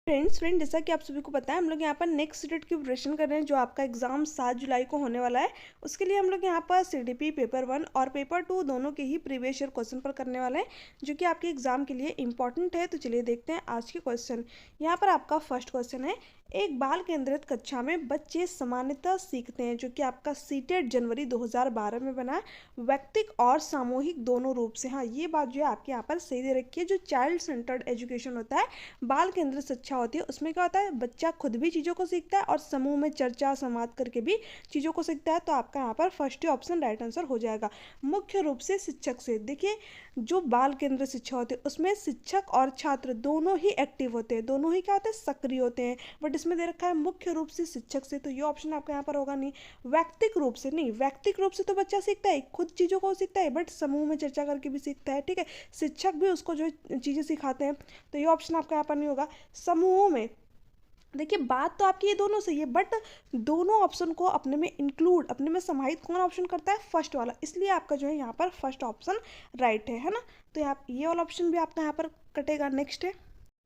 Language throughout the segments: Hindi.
फ्रेंड जैसा कि आप सभी को पता है हम लोग यहाँ पर नेक्स्ट सीटेट की प्रिपरेशन कर रहे हैं। जो आपका एग्जाम 7 जुलाई को होने वाला है, उसके लिए हम लोग यहाँ पर सीडीपी पेपर 1 और पेपर 2 दोनों के ही प्रीवियस ईयर क्वेश्चन पर करने वाले हैं, जो कि आपके एग्जाम के लिए इंपॉर्टेंट है। तो चलिए देखते हैं आज के क्वेश्चन। यहाँ पर आपका फर्स्ट क्वेश्चन है, एक बाल केंद्रित कक्षा में बच्चे सामान्यतः सीखते हैं, जो कि आपका सीटेट जनवरी 2012 में बना है, व्यक्तिक और सामूहिक दोनों रूप से। हाँ, ये बात जो है आपके यहाँ पर सही दे रखी है। जो चाइल्ड सेंटर्ड एजुकेशन होता है, बाल केंद्रित शिक्षा होती है, उसमें क्या होता है, बच्चा खुद भी चीज़ों को सीखता है और समूह में चर्चा संवाद करके भी चीज़ों को सीखता है। तो आपका यहाँ पर फर्स्ट ऑप्शन राइट आंसर हो जाएगा। मुख्य रूप से शिक्षक से, देखिए जो बाल केंद्रित शिक्षा होती है उसमें शिक्षक और छात्र दोनों ही एक्टिव होते हैं, दोनों ही क्या होते हैं, सक्रिय होते हैं। बट इसमें दे रखा है मुख्य रूप से शिक्षक से, तो ये ऑप्शन आपका यहाँ पर होगा नहीं। व्यक्तिक रूप से नहीं, व्यक्तिक रूप से तो बच्चा सीखता है, खुद चीज़ों को सीखता है, बट समूह में चर्चा करके भी सीखता है। ठीक है, शिक्षक भी उसको जो चीज़ें सिखाते हैं, तो ये ऑप्शन आपका यहाँ पर नहीं होगा। समूहों में, देखिए बात तो आपकी ये दोनों सही है, बट दोनों ऑप्शन को अपने में इंक्लूड, अपने में समाहित कौन ऑप्शन करता है, फर्स्ट वाला, इसलिए आपका जो है यहाँ पर फर्स्ट ऑप्शन राइट है ना। तो यहाँ ये वाला ऑप्शन भी आपका यहाँ पर कटेगा। नेक्स्ट है,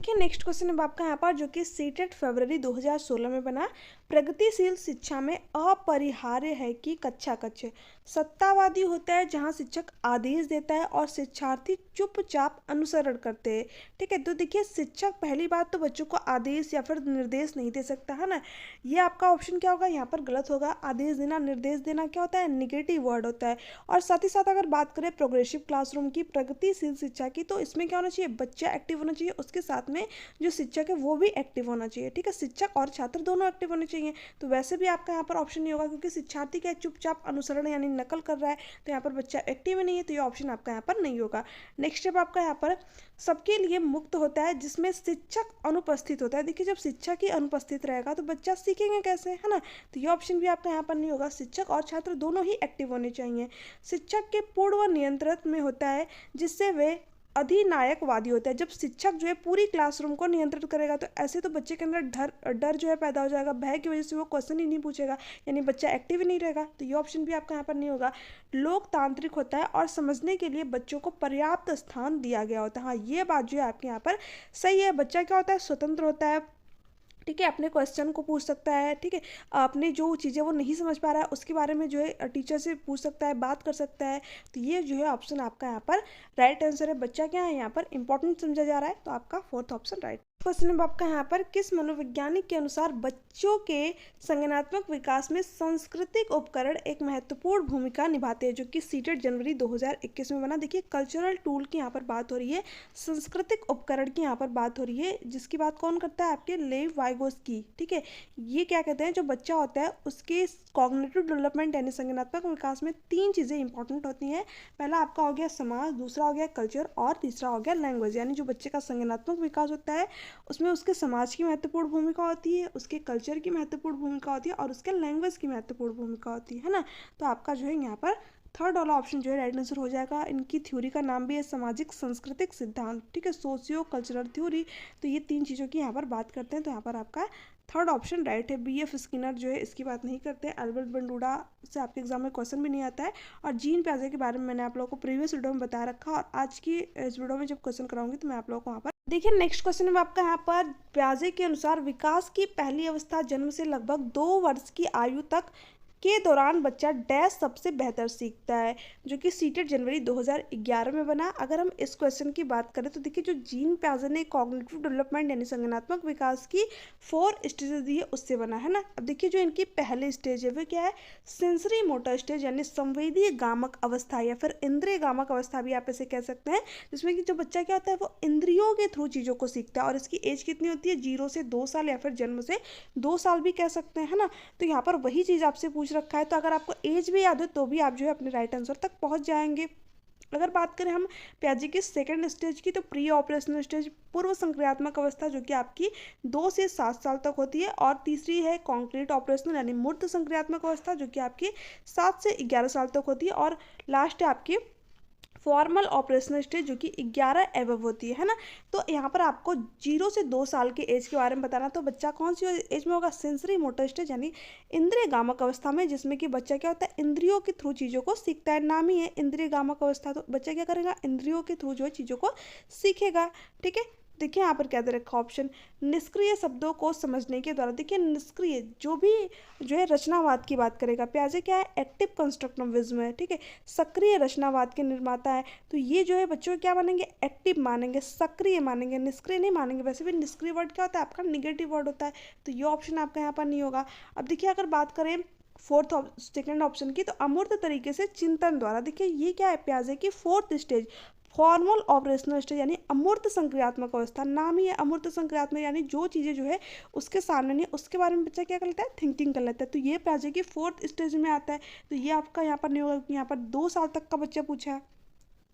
देखिए नेक्स्ट क्वेश्चन है आपका यहाँ पर, जो कि सीटेट फरवरी 2016 में बना। प्रगतिशील शिक्षा में अपरिहार्य है कि कक्षा कक्ष सत्तावादी होता है, जहाँ शिक्षक आदेश देता है और शिक्षार्थी चुपचाप अनुसरण करते हैं। ठीक है, तो देखिए शिक्षक पहली बात तो बच्चों को आदेश या फिर निर्देश नहीं दे सकता है ना। ये आपका ऑप्शन क्या होगा, यहाँ पर गलत होगा। आदेश देना, निर्देश देना क्या होता है, निगेटिव वर्ड होता है। और साथ ही साथ अगर बात करें प्रोग्रेसिव क्लासरूम की, प्रगतिशील शिक्षा की, तो इसमें क्या होना चाहिए, बच्चा एक्टिव होना चाहिए, उसके साथ में जो शिक्षक है वो भी एक्टिव होना चाहिए। ठीक है, शिक्षक और छात्र दोनों एक्टिव होने चाहिए। तो वैसे भी आपका यहाँ पर ऑप्शन नहीं होगा, क्योंकि शिक्षार्थी क्या चुपचाप अनुसरण यानी नकल कर रहा है, तो यहाँ पर बच्चा एक्टिव नहीं है, तो ये ऑप्शन आपका यहाँ पर नहीं होगा। नेक्स्ट स्टेप आपका यहाँ पर, सबके लिए मुक्त होता है जिसमें शिक्षक अनुपस्थित होता है। देखिए जब शिक्षक ही अनुपस्थित रहेगा तो बच्चा सीखेंगे कैसे, है ना। तो ये ऑप्शन भी आपका यहाँ पर नहीं होगा। शिक्षक और छात्र दोनों ही एक्टिव होने चाहिए। शिक्षक के पूर्व नियंत्रण में होता है, जिससे वे अधिनायकवादी होता है। जब शिक्षक जो है पूरी क्लासरूम को नियंत्रित करेगा, तो ऐसे तो बच्चे के अंदर डर डर जो है पैदा हो जाएगा, भय की वजह से वो क्वेश्चन ही नहीं पूछेगा, यानी बच्चा एक्टिव ही नहीं रहेगा। तो ये ऑप्शन भी आपका यहाँ पर नहीं होगा। लोकतांत्रिक होता है और समझने के लिए बच्चों को पर्याप्त स्थान दिया गया होता है। हाँ, ये बात जो है आपके यहाँ पर सही है। बच्चा क्या होता है, स्वतंत्र होता है। ठीक है, अपने क्वेश्चन को पूछ सकता है। ठीक है, अपने जो चीज़ें वो नहीं समझ पा रहा है उसके बारे में जो है टीचर से पूछ सकता है, बात कर सकता है। तो ये जो है ऑप्शन आपका यहाँ पर राइट आंसर है। बच्चा क्या है यहाँ पर इंपॉर्टेंट समझा जा रहा है, तो आपका फोर्थ ऑप्शन राइट। क्वेश्चन है आपका यहाँ पर, किस मनोवैज्ञानिक के अनुसार बच्चों के संज्ञानात्मक विकास में सांस्कृतिक उपकरण एक महत्वपूर्ण भूमिका निभाते हैं, जो कि सीटेट जनवरी 2021 में बना। देखिए कल्चरल टूल की यहाँ पर बात हो रही है, सांस्कृतिक उपकरण की यहाँ पर बात हो रही है, जिसकी बात कौन करता है, आपके लेव वाइगोस्की। ठीक है, ये क्या कहते हैं, जो बच्चा होता है उसके कॉग्निटिव डेवलपमेंट यानी संज्ञानात्मक विकास में 3 चीज़ें इंपॉर्टेंट होती हैं। पहला आपका हो गया समाज, दूसरा हो गया कल्चर, और तीसरा हो गया लैंग्वेज। यानी जो बच्चे का संज्ञानात्मक विकास होता है उसमें उसके समाज की महत्वपूर्ण भूमिका होती है, उसके कल्चर की महत्वपूर्ण भूमिका होती है, और उसके लैंग्वेज की महत्वपूर्ण भूमिका होती है ना। तो आपका जो है यहाँ पर थर्ड वाला ऑप्शन जो है राइट आंसर हो जाएगा। इनकी थ्योरी का नाम भी है सामाजिक सांस्कृतिक सिद्धांत। ठीक है, सोशियो कल्चरल थ्योरी। तो ये 3 चीज़ों की यहाँ पर बात करते हैं, तो यहाँ पर आपका थर्ड ऑप्शन राइट है। BF स्किनर जो है इसकी बात नहीं करते हैं। अल्बर्ट बंडूडा से आपके एग्जाम में क्वेश्चन भी नहीं आता है। और जीन प्याजे के बारे में मैंने आप लोगों को प्रीवियस वीडियो में बता रखा, और आज की इस वीडियो में जब क्वेश्चन कराऊंगी तो मैं आप लोगों को वहाँ पर देखिए। नेक्स्ट क्वेश्चन में आपका यहाँ पर, प्याजे के अनुसार विकास की पहली अवस्था जन्म से लगभग 2 वर्ष की आयु तक के दौरान बच्चा डैश सबसे बेहतर सीखता है, जो कि सीटेट जनवरी 2011 में बना। अगर हम इस क्वेश्चन की बात करें तो देखिए जो जीन प्याजे ने कॉग्निटिव डेवलपमेंट यानी संज्ञानात्मक विकास की 4 स्टेजेस दी है उससे बना है ना। अब देखिए जो इनकी पहले स्टेज है वो क्या है, सेंसरी मोटर स्टेज यानी संवेदी गामक अवस्था, या फिर इंद्रिय गामक अवस्था भी आप इसे कह सकते हैं, जिसमें कि जो बच्चा क्या होता है वो इंद्रियों के थ्रू चीज़ों को सीखता है। और इसकी एज कितनी होती है, 0 से 2 साल, या फिर जन्म से 2 साल भी कह सकते हैं, है ना। तो यहाँ पर वही चीज़ आपसे पूछ रखा है, तो अगर आपको एज भी याद हो तो भी आप जो है अपने राइट आंसर तक पहुंच जाएंगे। अगर बात करें हम प्याजे की सेकंड स्टेज की, तो प्री ऑपरेशनल स्टेज पूर्व संक्रियात्मक अवस्था, जो कि आपकी 2 से 7 साल तक होती है। और तीसरी है कॉन्क्रीट ऑपरेशनल यानी मूर्त संक्रियात्मक अवस्था, जो कि आपकी 7 से 11 साल तक होती है। और लास्ट है आपकी फॉर्मल ऑपरेशनल स्टेज, जो कि 11 एबव होती है ना। तो यहाँ पर आपको 0 से 2 साल के एज के बारे में बताना, तो बच्चा कौन सी एज में होगा, सेंसरी मोटर स्टेज यानी इंद्रिय गामक अवस्था में, जिसमें कि बच्चा क्या होता है इंद्रियों के थ्रू चीज़ों को सीखता है। नाम ही है इंद्रिय गामक अवस्था, तो बच्चा क्या करेगा, इंद्रियों के थ्रू जो है चीज़ों को सीखेगा। ठीक है, देखिए यहाँ पर क्या दे रखा ऑप्शन, निष्क्रिय शब्दों को समझने के द्वारा। देखिए निष्क्रिय जो भी जो है रचनावाद की बात करेगा, प्याजे क्या है, एक्टिव कंस्ट्रक्टिविज्म है, ठीक है, सक्रिय रचनावाद के निर्माता है। तो ये जो है बच्चों क्या मानेंगे, एक्टिव मानेंगे, सक्रिय मानेंगे, निष्क्रिय नहीं मानेंगे। वैसे भी निष्क्रिय वर्ड क्या होता है आपका, निगेटिव वर्ड होता है, तो ये ऑप्शन आपका यहाँ पर नहीं होगा। अब देखिए अगर बात करें सेकंड ऑप्शन की, तो अमूर्त तरीके से चिंतन द्वारा। देखिए ये क्या है, प्याजे की fourth stage, formal operational stage, यानी अमूर्त संक्रियात्मक अवस्था। नाम ही है अमूर्त संक्रियात्मक, यानी जो चीज़ें जो है उसके सामने नहीं, उसके बारे में बच्चा क्या कर लेता है, थिंकिंग कर लेता है। तो ये प्याजे की फोर्थ स्टेज में आता है। तो ये आपका यहाँ पर नहीं होगा, क्योंकि यहाँ पर 2 साल तक का बच्चा पूछा है।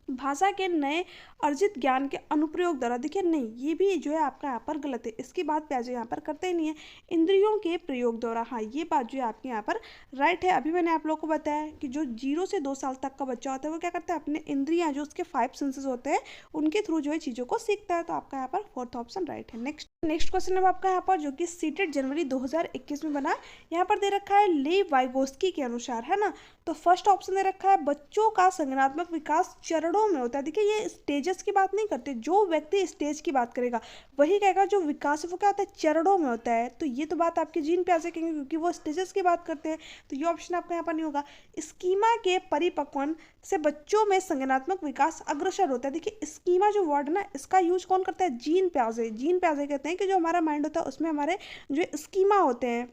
भाषा के नए अर्जित ज्ञान के अनुप्रयोग द्वारा। देखिए नहीं, ये भी जो है आपका यहाँ पर गलत है, इसकी बात प्याजे यहाँ पर करते ही नहीं है। इंद्रियों के प्रयोग द्वारा, हाँ ये बात जो है आपके यहाँ पर राइट है। अभी मैंने आप लोगों को बताया कि जो 0 से 2 साल तक का बच्चा होता है वो क्या करता है, अपने इंद्रियां जो उसके 5 सेंसेस होते हैं उनके थ्रू जो है चीज़ों को सीखता है। तो आपका यहाँ पर फोर्थ ऑप्शन राइट है। नेक्स्ट क्वेश्चन है आपका यहाँ पर, जो कि सीटेड जनवरी 2021 में बना। यहाँ पर दे रखा है ले वाइगोस्की के अनुसार, है ना। तो फर्स्ट ऑप्शन दे रखा है, बच्चों का संज्ञानात्मक विकास चरणों में होता है। देखिए ये स्टेजेस की बात नहीं करते, जो व्यक्ति स्टेज की बात करेगा वही कहेगा जो विकास है वो क्या होता है, चरणों में होता है। तो ये तो बात आपकी जीन प्याजे कहेंगे, क्योंकि वो स्टेजेस की बात करते हैं। तो ये ऑप्शन आपका यहाँ पर नहीं होगा। स्कीमा के परिपक्वन से बच्चों में संज्ञानात्मक विकास अग्रसर होता है। देखिए स्कीमा जो वर्ड है ना, इसका यूज कौन करता है, जीन प्याजे। जीन प्याजे कहते हैं कि जो हमारा माइंड होता है उसमें हमारे जो स्कीमा होते हैं,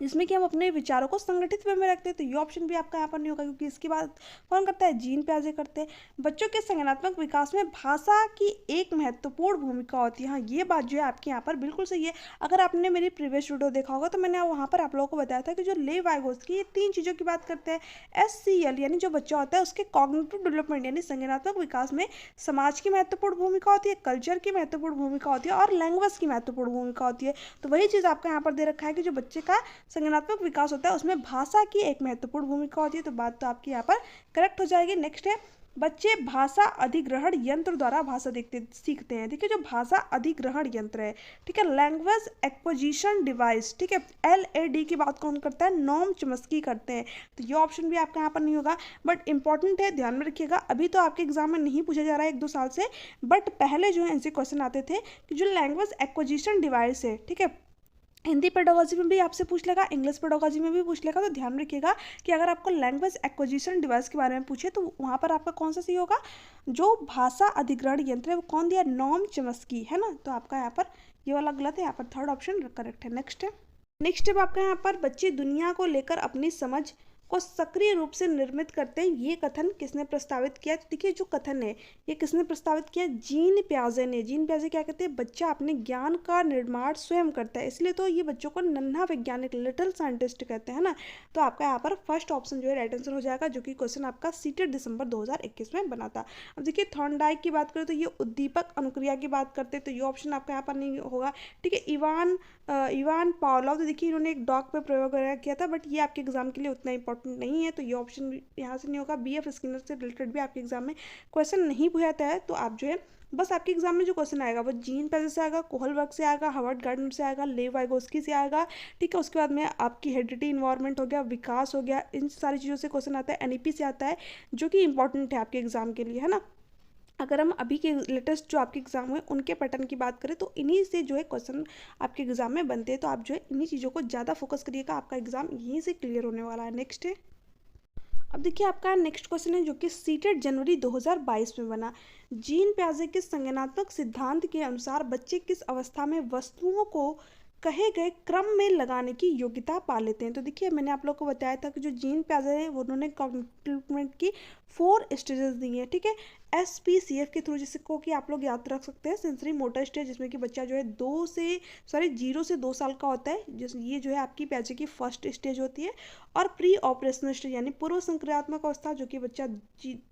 जिसमें कि हम अपने विचारों को संगठित वे में रखते हैं। तो ये ऑप्शन भी आपका यहाँ पर नहीं होगा, क्योंकि इसकी बात कौन करता है, जीन प्याजे करते हैं। बच्चों के संज्ञानात्मक विकास में भाषा की एक महत्वपूर्ण भूमिका होती है। हाँ ये बात जो है आपके यहाँ पर बिल्कुल सही है। अगर आपने मेरी प्रीवियस वीडियो देखा होगा तो मैंने वहाँ पर आप लोगों को बताया था कि जो ले वाइगोस्की ये 3 चीज़ों की बात करते हैं। SCL यानी जो बच्चा होता है उसके कॉग्निटिव डेवलपमेंट यानी संज्ञानात्मक विकास में समाज की महत्वपूर्ण भूमिका होती है, कल्चर की महत्वपूर्ण भूमिका होती है और लैंग्वेज की महत्वपूर्ण भूमिका होती है। तो वही चीज़ आपका यहाँ पर दे रखा है कि जो बच्चे का संज्ञानात्मक विकास होता है उसमें भाषा की एक महत्वपूर्ण भूमिका होती है। तो बात तो आपकी यहाँ पर करेक्ट हो जाएगी। नेक्स्ट है, बच्चे भाषा अधिग्रहण यंत्र द्वारा भाषा सीखते हैं। देखिए जो भाषा अधिग्रहण यंत्र है, ठीक है, लैंग्वेज एक्विजिशन डिवाइस, ठीक है, LAD की बात कौन करता है, नॉम चॉम्स्की करते हैं। तो ये ऑप्शन भी आपका यहाँ पर नहीं होगा, बट इंपॉर्टेंट है, ध्यान में रखिएगा। अभी तो आपके एग्जाम में नहीं पूछा जा रहा है 1-2 साल से, बट पहले जो है इनसे क्वेश्चन आते थे कि जो लैंग्वेज एक्विजिशन डिवाइस है, ठीक है, हिंदी पेडागोजी में भी आपसे पूछ लेगा, इंग्लिश पेडागोजी में भी पूछ लेगा। तो ध्यान रखिएगा कि अगर आपको लैंग्वेज एक्विजिशन डिवाइस के बारे में पूछे तो वहाँ पर आपका कौन सा सही होगा, जो भाषा अधिग्रहण यंत्र है वो कौन दिया, नॉम चॉम्स्की, है ना। तो आपका यहाँ पर ये वाला गलत है, यहाँ पर थर्ड ऑप्शन करेक्ट है। नेक्स्ट है आपका यहाँ पर, बच्चे दुनिया को लेकर अपनी समझ को सक्रिय रूप से निर्मित करते हैं। ये कथन किसने प्रस्तावित किया। तो देखिए जो कथन है ये किसने प्रस्तावित किया, जीन प्याजे ने। जीन प्याजे क्या कहते हैं, बच्चा अपने ज्ञान का निर्माण स्वयं करता है, इसलिए तो ये बच्चों को नन्हा वैज्ञानिक, लिटिल साइंटिस्ट कहते हैं ना। तो आपका यहाँ पर फर्स्ट ऑप्शन जो है राइट आंसर हो जाएगा, जो कि क्वेश्चन आपका सीटेड दिसंबर 2021 में बना था। अब देखिए थॉर्नडाइक की बात करें तो ये उद्दीपक अनुक्रिया की बात करते हैं, तो ये ऑप्शन आपका यहाँ पर नहीं होगा। ठीक है, इवान पावलोव, तो देखिए इन्होंने एक डॉग पे प्रयोग किया था, बट ये आपके एग्जाम के लिए उतना इंपॉर्टेंट नहीं है, तो ये ऑप्शन यहाँ से नहीं होगा। BF स्किनर से रिलेटेड भी आपके एग्जाम में क्वेश्चन नहीं पूछाता है। तो आप जो है बस आपके एग्जाम में जो क्वेश्चन आएगा वो जीन पैजे से आएगा, कोहलबर्ग से आएगा, हार्वर्ड गार्डनर से आएगा, ले वाइगोस्की से आएगा, ठीक है। उसके बाद में आपकी हेरिडिटी इन्वायरमेंट हो गया, विकास हो गया, इन सारी चीज़ों से क्वेश्चन आता है। NEP से आता है, जो कि इंपॉर्टेंट है आपके एग्जाम के लिए, है ना। अगर हम अभी के लेटेस्ट जो आपके एग्जाम हुए उनके पैटर्न की बात करें तो इन्हीं से जो है क्वेश्चन आपके एग्जाम में बनते हैं। तो आप जो है इन्हीं चीज़ों को ज़्यादा फोकस करिएगा, आपका एग्जाम यहीं से क्लियर होने वाला है। नेक्स्ट है, अब देखिए आपका नेक्स्ट क्वेश्चन है जो कि सीटेड जनवरी 2022 में बना। जीन प्याजे के संज्ञानात्मक सिद्धांत के अनुसार बच्चे किस अवस्था में वस्तुओं को कहे गए क्रम में लगाने की योग्यता पा लेते हैं। तो देखिए मैंने आप लोग को बताया था कि जो जीन प्याजे है वो उन्होंने कॉग्निटिव की 4 स्टेजेस दी हैं, ठीक है। SPCF के थ्रू, जिसको कि आप लोग याद रख सकते हैं, सेंसरी मोटर स्टेज, जिसमें कि बच्चा जो है 0 से 2 साल का होता है, जिस ये जो है आपकी प्याजे की फर्स्ट स्टेज होती है। और प्री ऑपरेशनल स्टेज यानी पूर्व संक्रियात्मक अवस्था, जो कि बच्चा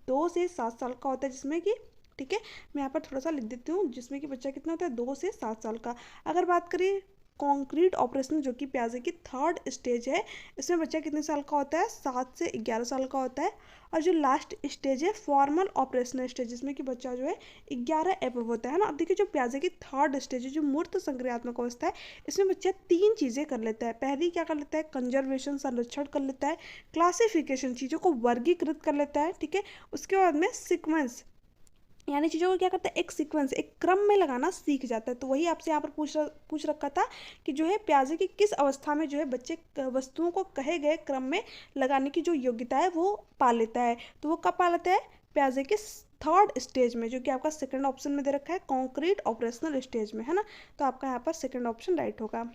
2 से 7 साल का होता है, जिसमें कि, ठीक है, मैं यहाँ पर थोड़ा सा लिख देती हूँ, जिसमें कि बच्चा कितना होता है, 2 से 7 साल का। अगर बात करें कॉन्क्रीट ऑपरेशन, जो कि प्याजे की 3rd स्टेज है, इसमें बच्चा कितने साल का होता है, 7 से 11 साल का होता है। और जो लास्ट स्टेज है फॉर्मल ऑपरेशनल स्टेज, जिसमें कि बच्चा जो है 11 एबव होता है ना। अब देखिए जो प्याजे की 3rd स्टेज है, जो मूर्त संक्रियात्मक अवस्था है, इसमें बच्चा 3 चीज़ें कर लेता है। पहली क्या कर लेता है, कंजर्वेशन, संरक्षण कर लेता है, क्लासिफिकेशन, चीज़ों को वर्गीकृत कर लेता है, ठीक है। उसके बाद में सिक्वेंस, यानी चीज़ों को क्या करता है, एक सीक्वेंस, एक क्रम में लगाना सीख जाता है। तो वही आपसे यहाँ पर पूछ रखा था कि जो है प्याजे की किस अवस्था में जो है बच्चे वस्तुओं को कहे गए क्रम में लगाने की जो योग्यता है वो पा लेता है। तो वो कब पा लेता है, प्याजे के थर्ड स्टेज में, जो कि आपका सेकंड ऑप्शन में दे रखा है, कॉन्क्रीट ऑपरेशनल स्टेज में, है ना। तो आपका यहाँ पर सेकंड ऑप्शन राइट होगा।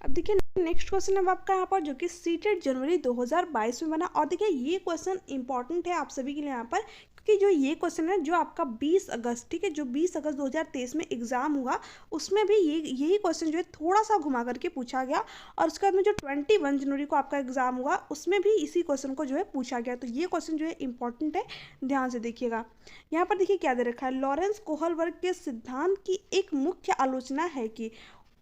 अब देखिए नेक्स्ट क्वेश्चन है आपका यहाँ पर, जो कि सीटेट जनवरी 2022 में बना। और देखिए ये क्वेश्चन इंपॉर्टेंट है आप सभी के लिए यहाँ पर, क्योंकि जो ये क्वेश्चन है जो आपका 20 अगस्त, ठीक है, जो 20 अगस्त 2023 में एग्जाम हुआ, उसमें भी यही क्वेश्चन जो है थोड़ा सा घुमा करके पूछा गया। और उसके बाद में जो 21 जनवरी को आपका एग्जाम हुआ, उसमें भी इसी क्वेश्चन को जो है पूछा गया। तो ये क्वेश्चन जो है इंपॉर्टेंट है, ध्यान से देखिएगा। यहाँ पर देखिए क्या दे रखा है, लॉरेंस कोहलबर्ग के सिद्धांत की एक मुख्य आलोचना है कि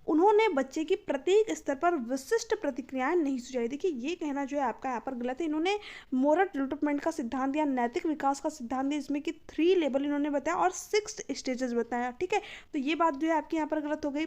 उन्होंने बच्चे की प्रत्येक स्तर पर विशिष्ट प्रतिक्रियाएं नहीं सुझाई। देखिए ये कहना जो है आपका यहाँ पर गलत है। इन्होंने मोरल डेवलपमेंट का सिद्धांत दिया, नैतिक विकास का सिद्धांत दिया, जिसमें कि 3 लेवल इन्होंने बताया और 6 स्टेजेस बताया, ठीक है। तो ये बात जो है आपकी यहाँ पर गलत हो गई।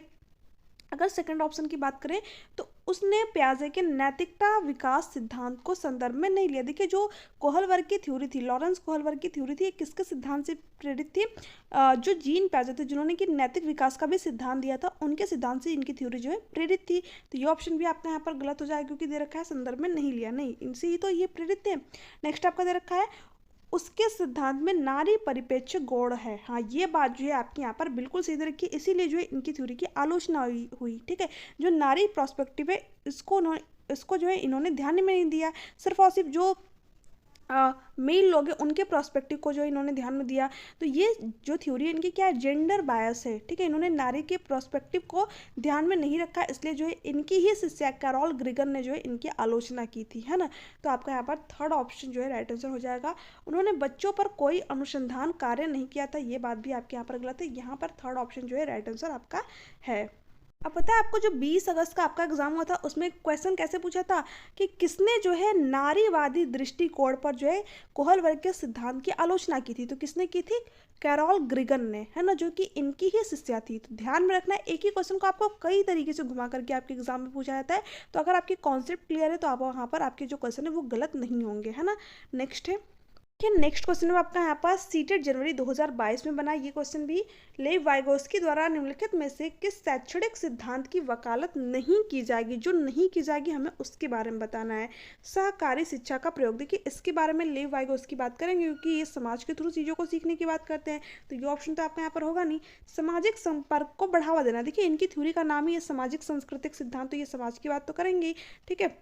अगर सेकंड ऑप्शन की बात करें तो उसने प्याजे के नैतिकता विकास सिद्धांत को संदर्भ में नहीं लिया। देखिए जो कोहलबर्ग की थ्योरी थी, लॉरेंस कोहलबर्ग की थ्योरी थी, ये किसके सिद्धांत से प्रेरित थी, जो जीन प्याजे थे जिन्होंने कि नैतिक विकास का भी सिद्धांत दिया था, उनके सिद्धांत से इनकी थ्योरी जो है प्रेरित थी। तो ये ऑप्शन भी आपका यहाँ पर गलत हो जाएगा, क्योंकि दे रखा है संदर्भ में नहीं लिया, नहीं, इनसे ही तो ये प्रेरित थे। नेक्स्ट आपका दे रखा है उसके सिद्धांत में नारी परिप्रेक्ष्य गौड़ है। हाँ ये बात जो है आपकी यहाँ पर बिल्कुल सही रखी है, इसीलिए जो है इनकी थ्योरी की आलोचना हुई, ठीक है। जो नारी प्रोस्पेक्टिव है इसको जो है इन्होंने ध्यान में नहीं दिया, सिर्फ और सिर्फ जो मेल लोग हैं उनके प्रोस्पेक्टिव को जो इन्होंने ध्यान में दिया। तो ये जो थ्योरी है इनकी क्या है, जेंडर बायस है, ठीक है। इन्होंने नारी के प्रोस्पेक्टिव को ध्यान में नहीं रखा, इसलिए जो है इनकी ही शिष्या कैरोल ग्रीगर ने जो है इनकी आलोचना की थी, है ना। तो आपका यहाँ पर थर्ड ऑप्शन जो है राइट आंसर हो जाएगा। उन्होंने बच्चों पर कोई अनुसंधान कार्य नहीं किया था, ये बात भी आपके यहाँ पर गलत है। यहाँ पर थर्ड ऑप्शन जो है राइट आंसर आपका है। अब पता है आपको जो 20 अगस्त का आपका एग्जाम हुआ था, उसमें क्वेश्चन कैसे पूछा था कि किसने जो है नारीवादी दृष्टिकोण पर जो है कोहलबर्ग के सिद्धांत की आलोचना की थी। तो किसने की थी, कैरोल ग्रीगर ने, है ना, जो कि इनकी ही शिष्या थी। तो ध्यान में रखना है, एक ही क्वेश्चन को आपको कई तरीके से घुमा करके आपके एग्जाम में पूछा जाता है। तो अगर आपकी कॉन्सेप्ट क्लियर है तो आप वहाँ पर आपके जो क्वेश्चन है वो गलत नहीं होंगे, है ना। नेक्स्ट है नेक्स्ट क्वेश्चन है आपका यहाँ पास, सीटेट जनवरी 2022 में बना। ये क्वेश्चन भी लेव वाइगोस्की द्वारा निम्नलिखित में से किस शैक्षणिक सिद्धांत की वकालत नहीं की जाएगी, जो नहीं की जाएगी हमें उसके बारे में बताना है। सहकारी शिक्षा का प्रयोग, देखिए इसके बारे में लेव वाइगोस्की बात करेंगे, क्योंकि ये समाज के थ्रू चीज़ों को सीखने की बात करते हैं। तो ये ऑप्शन तो आपका यहाँ पर होगा नहीं। सामाजिक संपर्क को बढ़ावा देना, देखिए इनकी थ्योरी का नाम ही है सामाजिक सांस्कृतिक सिद्धांत, तो ये समाज की बात तो करेंगे, ठीक है।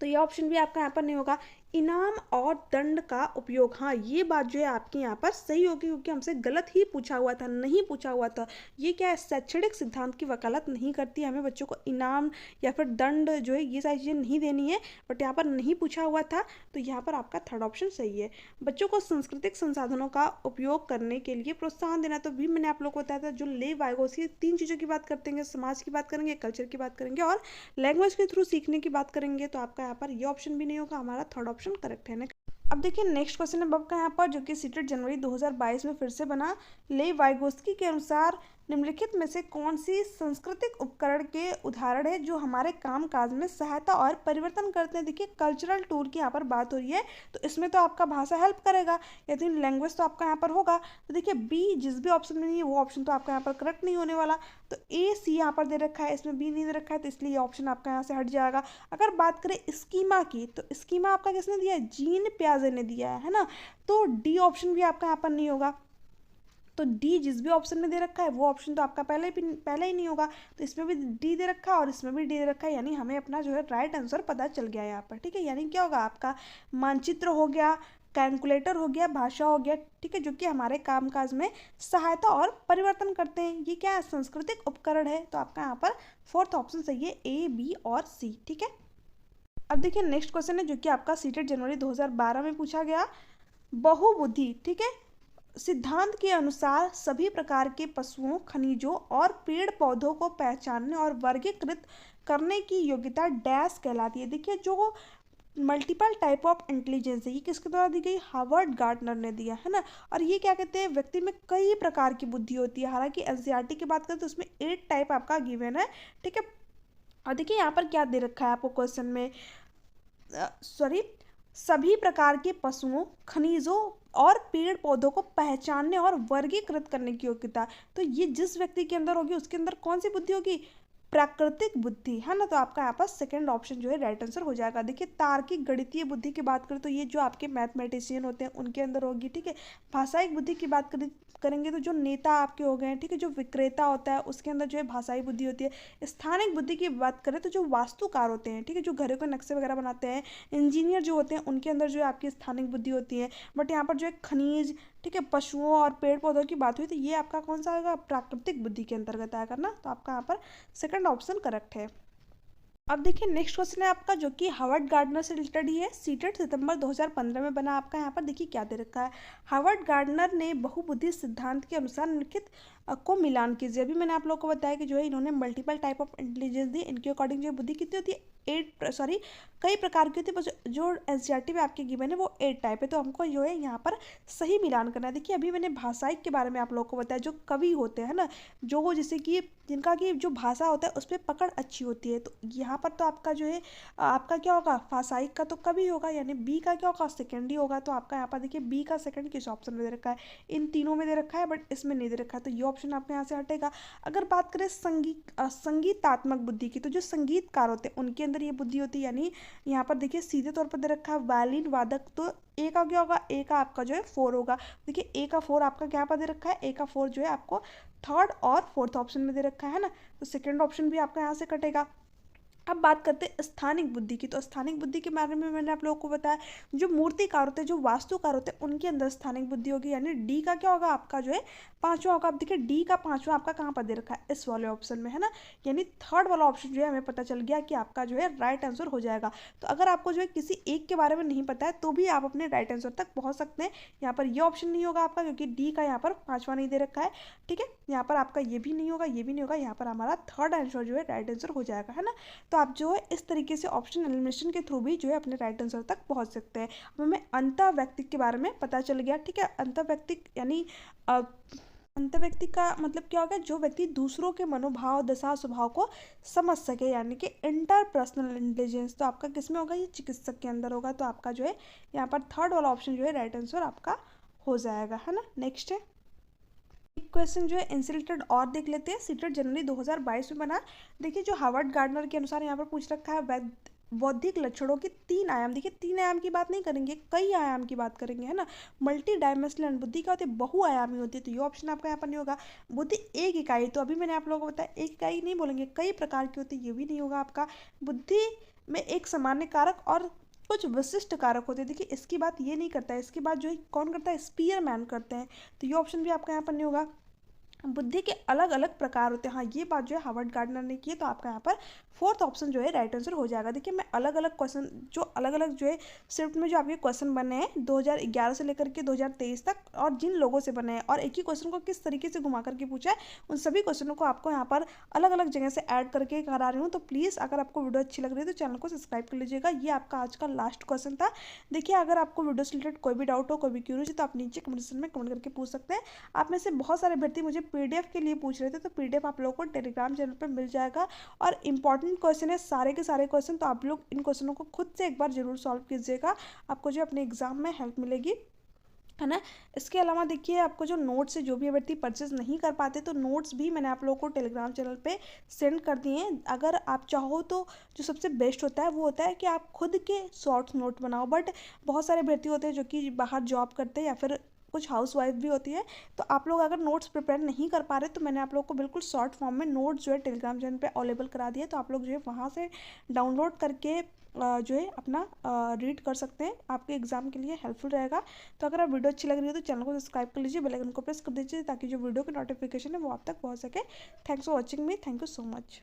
तो ये ऑप्शन भी आपका यहाँ पर नहीं होगा। इनाम और दंड का उपयोग, हाँ ये बात जो है आपकी यहाँ पर सही होगी, क्योंकि हमसे गलत ही पूछा हुआ था, नहीं पूछा हुआ था। ये क्या है, शैक्षणिक सिद्धांत की वकालत नहीं करती है, हमें बच्चों को इनाम या फिर दंड जो है ये सारी चीज़ें नहीं देनी है, बट यहाँ पर नहीं पूछा हुआ था। तो यहाँ पर आपका थर्ड ऑप्शन सही है। बच्चों को सांस्कृतिक संसाधनों का उपयोग करने के लिए प्रोत्साहन देना, तो भी मैंने आप लोग को बताया था, जो लेव वाइगोस्की 3 चीज़ों की बात करते हैं, समाज की बात करेंगे, कल्चर की बात करेंगे और लैंग्वेज के थ्रू सीखने की बात करेंगे। तो आपका यहाँ पर ये ऑप्शन भी नहीं होगा, हमारा थर्ड ऑप्शन करेक्ट है। अब देखिए नेक्स्ट क्वेश्चन है आपका यहाँ पर, जो कि सीटेट जनवरी 2022 में फिर से बना। लेव वाइगोस्की के अनुसार निम्नलिखित में से कौन सी सांस्कृतिक उपकरण के उदाहरण है जो हमारे काम काज में सहायता और परिवर्तन करते हैं। देखिए कल्चरल टूल की यहाँ पर बात हो रही है, तो इसमें तो आपका भाषा हेल्प करेगा, यदि लैंग्वेज तो आपका यहाँ पर होगा। तो देखिए बी जिस भी ऑप्शन में नहीं है वो ऑप्शन तो आपका यहाँ पर करेक्ट नहीं होने वाला। तो ए सी यहाँ पर दे रखा है, इसमें बी नहीं दे रखा है, तो इसलिए ये ऑप्शन आपका यहाँ से हट जाएगा। अगर बात करें स्कीमा की, तो स्कीमा आपका किसने दिया है, जीन प्याजे ने दिया है ना। तो डी ऑप्शन भी आपका यहाँ पर नहीं होगा। तो डी जिस भी ऑप्शन में दे रखा है वो ऑप्शन तो आपका पहले ही नहीं होगा। तो इसमें भी डी दे रखा है और इसमें भी डी दे रखा है, यानी हमें अपना जो है राइट आंसर पता चल गया है यहाँ पर, ठीक है। यानी क्या होगा, आपका मानचित्र हो गया, कैलकुलेटर हो गया, भाषा हो गया, ठीक है, जो कि हमारे कामकाज में सहायता और परिवर्तन करते हैं। ये क्या है, सांस्कृतिक उपकरण है। तो आपका यहाँ पर फोर्थ ऑप्शन सही है, ए बी और सी, ठीक है। अब देखिए नेक्स्ट क्वेश्चन है, जो कि आपका सीटेट जनवरी 2012 में पूछा गया। बहुबुद्धि, ठीक है, सिद्धांत के अनुसार सभी प्रकार के पशुओं, खनिजों और पेड़ पौधों को पहचानने और वर्गीकृत करने की योग्यता डैश कहलाती है। देखिए जो मल्टीपल टाइप ऑफ इंटेलिजेंस है, ये किसके द्वारा दी गई, हार्वर्ड गार्टनर ने दिया है ना। और ये क्या कहते हैं, व्यक्ति में कई प्रकार की बुद्धि होती है। हालांकि एनसीईआरटी की बात करें तो उसमें 8 टाइप आपका गिवन है, ठीक है। और देखिए यहाँ पर क्या दे रखा है आपको क्वेश्चन में, सभी प्रकार के पशुओं, खनिजों और पेड़ पौधों को पहचानने और वर्गीकृत करने की योग्यता। तो ये जिस व्यक्ति के अंदर होगी उसके अंदर कौन सी बुद्धि होगी? प्राकृतिक बुद्धि, है ना। तो आपका यहाँ पर सेकंड ऑप्शन जो है राइट आंसर हो जाएगा। देखिए तार्किक गणितीय बुद्धि की बात करें तो ये जो आपके मैथमेटिशियन होते हैं उनके अंदर होगी, ठीक है। भाषाई बुद्धि की बात करेंगे तो जो नेता आपके हो गए हैं, ठीक है, जो विक्रेता होता है उसके अंदर जो है भाषाई बुद्धि होती है। स्थानिक बुद्धि की बात करें तो जो वास्तुकार होते हैं, ठीक है, जो घरों के नक्शे वगैरह बनाते हैं, इंजीनियर जो होते हैं उनके अंदर जो है आपकी स्थानिक बुद्धि होती है। बट यहाँ पर जो है खनिज, ठीक है, पशुओं और पेड़ पौधों की बात हुई तो ये आपका कौन सा आएगा? प्राकृतिक बुद्धि के अंतर्गत आएगा ना। तो आपका यहाँ पर सेकंड ऑप्शन करेक्ट है। अब देखिए नेक्स्ट क्वेश्चन है आपका जो कि हार्वर्ड गार्डनर से रिलेटेड ही है। सीटेट सितंबर 2015 में बना। आपका यहाँ पर देखिए क्या दे रखा है, हार्वर्ड गार्डनर ने बहुबुद्धि सिद्धांत के अनुसार निम्नलिखित को मिलान कीजिए। अभी मैंने आप लोगों को बताया कि जो है इन्होंने मल्टीपल टाइप ऑफ इंटेलिजेंस दी। इनके अकॉर्डिंग जो बुद्धि कितनी होती है? कई प्रकार की होती है, बस जो एनसीईआरटी में आपके गिवन है वो 8 टाइप है। तो हमको जो है यहाँ पर सही मिलान करना है। देखिए अभी मैंने भाषाई के बारे में आप लोगों को बताया, जो कवि होते हैं ना, जो जैसे कि जिनका की जो भाषा होता है उस पर पकड़ अच्छी होती है। तो यहाँ पर तो आपका जो है आपका क्या होगा? भाषाई का तो कवि होगा, यानी बी का क्या होगा? सेकेंड ही होगा। तो आपका यहाँ पर देखिए बी का सेकंड किस ऑप्शन में दे रखा है? इन तीनों में दे रखा है बट इसमें नहीं दे रखा है, तो ये ऑप्शन आपके यहाँ से हटेगा। अगर बात करें संगीतात्मक बुद्धि की, तो जो संगीतकार होते हैं उनके अंदर ये बुद्धि होती है। यानी यहाँ पर देखिए सीधे तौर पर दे रखा है वायलिन वादक, तो ए का क्या होगा? ए का आपका जो है 4 होगा। देखिए ए का 4 आपका क्या पर दे रखा है? ए का 4 जो है आपको थर्ड और फोर्थ ऑप्शन में दे रखा है ना। तो सेकंड ऑप्शन भी आपका यहाँ से कटेगा। अब बात करते हैं स्थानिक बुद्धि की। तो स्थानिक बुद्धि के बारे में मैंने आप लोगों को बताया, जो मूर्तिकार होते हैं, जो वास्तुकार होते हैं उनके अंदर स्थानिक बुद्धि होगी। यानी डी का क्या होगा? आपका जो है 5वां होगा। अब देखिए डी का 5वां आपका कहाँ पर दे रखा है? इस वाले ऑप्शन में, है ना। यानी थर्ड वाला ऑप्शन जो है हमें पता चल गया कि आपका जो है राइट आंसर हो जाएगा। तो अगर आपको जो है किसी एक के बारे में नहीं पता है तो भी आप अपने राइट आंसर तक पहुँच सकते हैं। यहाँ पर ये ऑप्शन नहीं होगा आपका, क्योंकि डी का यहाँ पर 5वां नहीं दे रखा है, ठीक है। यहाँ पर आपका ये भी नहीं होगा, ये भी नहीं होगा। यहाँ पर हमारा थर्ड आंसर जो है राइट आंसर हो जाएगा, है ना। तो आप जो है इस तरीके से ऑप्शन एलिमिनेशन के थ्रू भी जो है अपने राइट आंसर तक पहुंच सकते हैं। अब हमें अंतः व्यक्ति के बारे में पता चल गया, ठीक है। अंतः व्यक्ति यानी अंतः व्यक्ति का मतलब क्या होगा? जो व्यक्ति दूसरों के मनोभाव, दशा, स्वभाव को समझ सके, यानी कि इंटरपर्सनल इंटेलिजेंस। तो आपका किस में होगा? ये चिकित्सक के अंदर होगा। तो आपका जो है यहाँ पर थर्ड वाला ऑप्शन जो है राइट आंसर आपका हो जाएगा, है ना। नेक्स्ट है एक क्वेश्चन जो है इनसे रिलेटेड और देख लेते हैं। सीटेट जनवरी 2022 में बना। देखिए जो हार्वर्ड गार्डनर के अनुसार यहाँ पर पूछ रखा है बौद्धिक लक्षणों के 3 आयाम। देखिए 3 आयाम की बात नहीं करेंगे, कई आयाम की बात करेंगे, है ना। मल्टी डायमेंशनल बुद्धि क्या होती है? बहुआयामी होती है। तो ये ऑप्शन आपका यहाँ पर नहीं होगा। बुद्धि एक इकाई, तो अभी मैंने आप लोगों को बताया एक इकाई नहीं बोलेंगे, कई प्रकार की होती है, ये भी नहीं होगा आपका। बुद्धि में एक सामान्य कारक और कुछ विशिष्ट कारक होते हैं। देखिए इसकी बात ये नहीं करता है, इसकी बात जो है कौन करता है? स्पीयरमैन करते हैं। तो ये ऑप्शन भी आपका यहाँ पर नहीं होगा। बुद्धि के अलग अलग प्रकार होते हैं, हाँ ये बात जो है हार्वर्ड गार्डनर ने की है। तो आपका यहाँ पर फोर्थ ऑप्शन जो है राइट आंसर हो जाएगा। देखिए मैं अलग अलग क्वेश्चन जो अलग अलग जो है शिफ्ट में जो आपके क्वेश्चन बने हैं 2011 से लेकर के 2023 तक, और जिन लोगों से बने हैं और एक ही क्वेश्चन को किस तरीके से घुमा करके पूछा है, उन सभी क्वेश्चनों को आपको यहाँ पर अलग अलग जगह से ऐड करके करा रही हूँ। तो प्लीज़ अगर आपको वीडियो अच्छी लग रही है तो चैनल को सब्सक्राइब कर लीजिएगा। ये आपका आज का लास्ट क्वेश्चन था। देखिए अगर आपको वीडियो से रिलेटेड कोई भी डाउट हो, कोई भी क्यूरीज है, तो आप नीचे कमेंट सेक्शन में कमेंट करके पूछ सकते हैं। आप में से बहुत सारे अभ्यर्थी मुझे पीडीएफ के लिए पूछ रहे थे, तो पीडीएफ आप लोगों को टेलीग्राम चैनल पर मिल जाएगा। और इंपॉर्टेंट क्वेश्चन है सारे के सारे क्वेश्चन, तो आप लोग इन क्वेश्चनों को खुद से एक बार जरूर सॉल्व कीजिएगा, आपको जो अपने एग्जाम में हेल्प मिलेगी, है ना। इसके अलावा देखिए आपको जो नोट्स है, जो भी अभ्यर्थी परचेज नहीं कर पाते तो नोट्स भी मैंने आप लोगों को टेलीग्राम चैनल पे सेंड कर दिए हैं। अगर आप चाहो तो जो सबसे बेस्ट होता है वो होता है कि आप खुद के शॉर्ट नोट बनाओ। बट बहुत सारे अभ्यर्थी होते हैं जो कि बाहर जॉब करते हैं या फिर कुछ हाउस वाइफ भी होती है, तो आप लोग अगर नोट्स प्रिपेयर नहीं कर पा रहे तो मैंने आप लोग को बिल्कुल शॉर्ट फॉर्म में नोट्स जो है टेलीग्राम चैनल पे अवेलेबल करा दिया। तो आप लोग जो है वहाँ से डाउनलोड करके जो है अपना रीड कर सकते हैं, आपके एग्जाम के लिए हेल्पफुल रहेगा। तो अगर आप वीडियो अच्छी लग रही है तो चैनल को सब्सक्राइब कर लीजिए, बेल आइकन को प्रेस कर दीजिए ताकि जो वीडियो की नोटिफिकेशन है वो आप तक पहुँच सके। Thanks for watching me, thank you so much.